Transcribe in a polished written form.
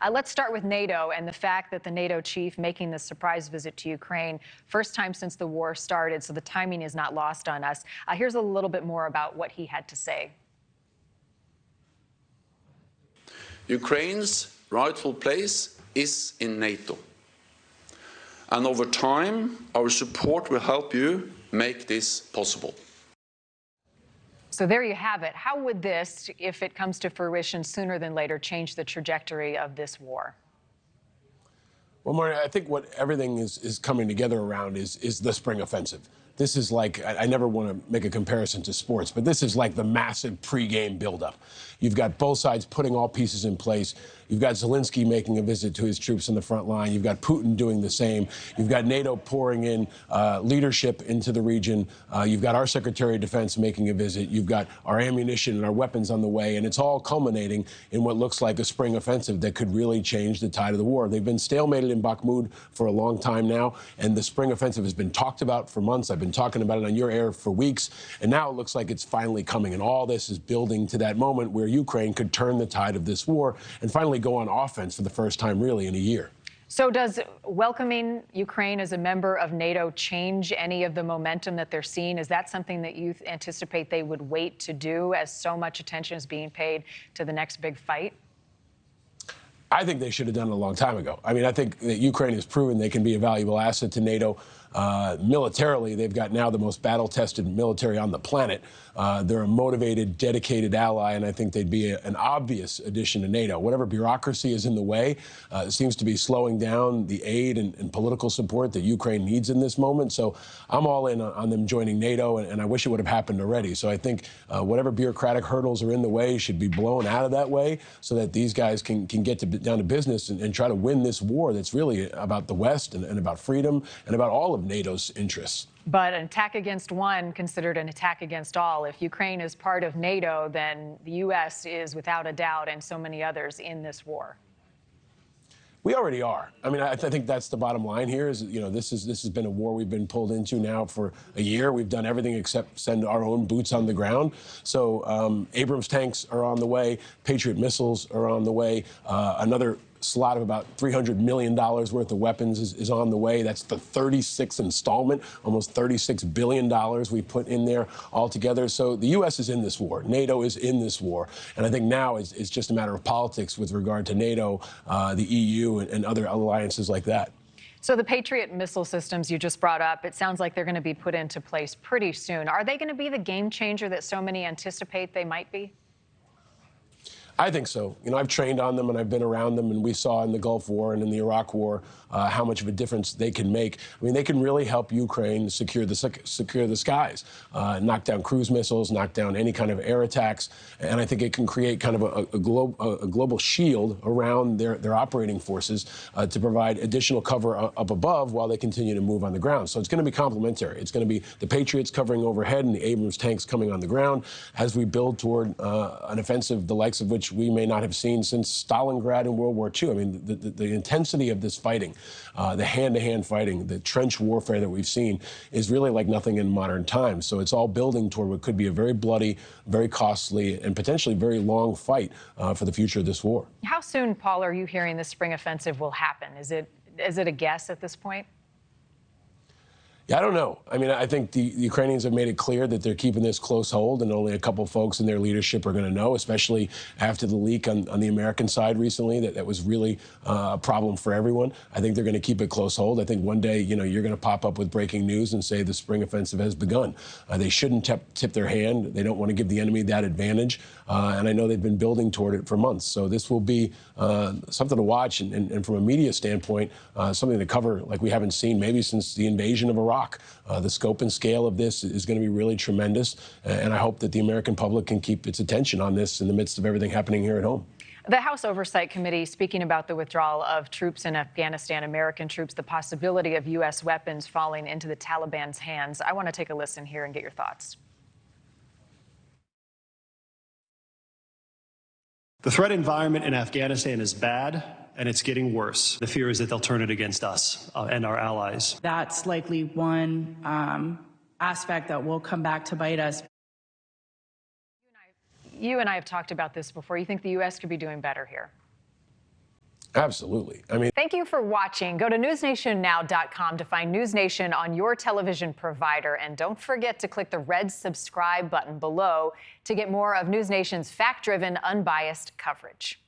Let's start with NATO and the fact that the NATO chief making this surprise visit to Ukraine, first time since the war started, so the timing is not lost on us. Here's a little bit more about what he had to say. Ukraine's rightful place is in NATO. And over time, our support will help you make this possible. So there you have it. How would this, if it comes to fruition sooner than later, change the trajectory of this war? Well, Marni, I think what everything is coming together around is the spring offensive. This is like, I never want to make a comparison to sports, but this is like the massive pregame buildup. You've got both sides putting all pieces in place. You've got Zelensky making a visit to his troops in the front line. You've got Putin doing the same. You've got NATO pouring in leadership into the region. You've got our Secretary of Defense making a visit. You've got our ammunition and our weapons on the way. And it's all culminating in what looks like a spring offensive that could really change the tide of the war. They've been stalemated in Bakhmut for a long time now, and the spring offensive has been talked about for months. I've been talking about it on your air for weeks, and now it looks like it's finally coming. And all this is building to that moment where Ukraine could turn the tide of this war and finally go on offense for the first time really in a year. So does welcoming Ukraine as a member of NATO change any of the momentum that they're seeing? Is that something that you anticipate they would wait to do as so much attention is being paid to the next big fight? I think they should have done it a long time ago. I mean, I think that Ukraine has proven they can be a valuable asset to NATO. Militarily, they've got now the most battle-tested military on the planet. They're a motivated, dedicated ally, and I think they'd be an obvious addition to NATO. Whatever bureaucracy is in the way seems to be slowing down the aid and political support that Ukraine needs in this moment. So I'm all in on them joining NATO, and I wish it would have happened already. So I think whatever bureaucratic hurdles are in the way should be blown out of that way so that these guys can get down to business and try to win this war that's really about the West and about freedom and about all of NATO's interests. But an attack against one considered an attack against all. If Ukraine is part of NATO, then the U.S. is without a doubt, and so many others, in this war. We already are. I mean, I think that's the bottom line here is, you know, this has been a war we've been pulled into now for a year. We've done everything except send our own boots on the ground. So Abrams tanks are on the way. Patriot missiles are on the way. Another slot of about $300 million worth of weapons is on the way. That's the 36th installment, almost $36 billion we put in there altogether. So the U.S. is in this war. NATO is in this war. And I think now it's just a matter of politics with regard to NATO, the EU, and other alliances like that. So the Patriot missile systems you just brought up, it sounds like they're going to be put into place pretty soon. Are they going to be the game changer that so many anticipate they might be? I think so. You know, I've trained on them and I've been around them, and we saw in the Gulf War and in the Iraq War how much of a difference they can make. I mean, they can really help Ukraine secure the skies, knock down cruise missiles, knock down any kind of air attacks, and I think it can create kind of a global shield around their operating forces to provide additional cover up above while they continue to move on the ground. So it's going to be complementary. It's going to be the Patriots covering overhead and the Abrams tanks coming on the ground as we build toward an offensive the likes of which we may not have seen since Stalingrad in World War II. I mean, the intensity of this fighting, the hand-to-hand fighting, the trench warfare that we've seen is really like nothing in modern times. So it's all building toward what could be a very bloody, very costly, and potentially very long fight for the future of this war. How soon, Paul, are you hearing the spring offensive will happen? Is it a guess at this point? Yeah, I don't know. I mean, I think the Ukrainians have made it clear that they're keeping this close hold, and only a couple folks in their leadership are going to know, especially after the leak on the American side recently. That was really a problem for everyone. I think they're going to keep it close hold. I think one day, you know, you're going to pop up with breaking news and say the spring offensive has begun. They shouldn't tip their hand. They don't want to give the enemy that advantage. And I know they've been building toward it for months. So this will be something to watch, and from a media standpoint, something to cover like we haven't seen maybe since the invasion of Iraq. The scope and scale of this is going to be really tremendous, and I hope that the American public can keep its attention on this in the midst of everything happening here at home. The House Oversight Committee speaking about the withdrawal of troops in Afghanistan, American troops, the possibility of U.S. weapons falling into the Taliban's hands. I want to take a listen here and get your thoughts. The threat environment in Afghanistan is bad, and it's getting worse. The fear is that they'll turn it against us and our allies. That's likely one aspect that will come back to bite us. You and I have talked about this before. You think the U.S. could be doing better here? Absolutely. I mean, thank you for watching. Go to newsnationnow.com to find NewsNation on your television provider. And don't forget to click the red subscribe button below to get more of NewsNation's fact-driven, unbiased coverage.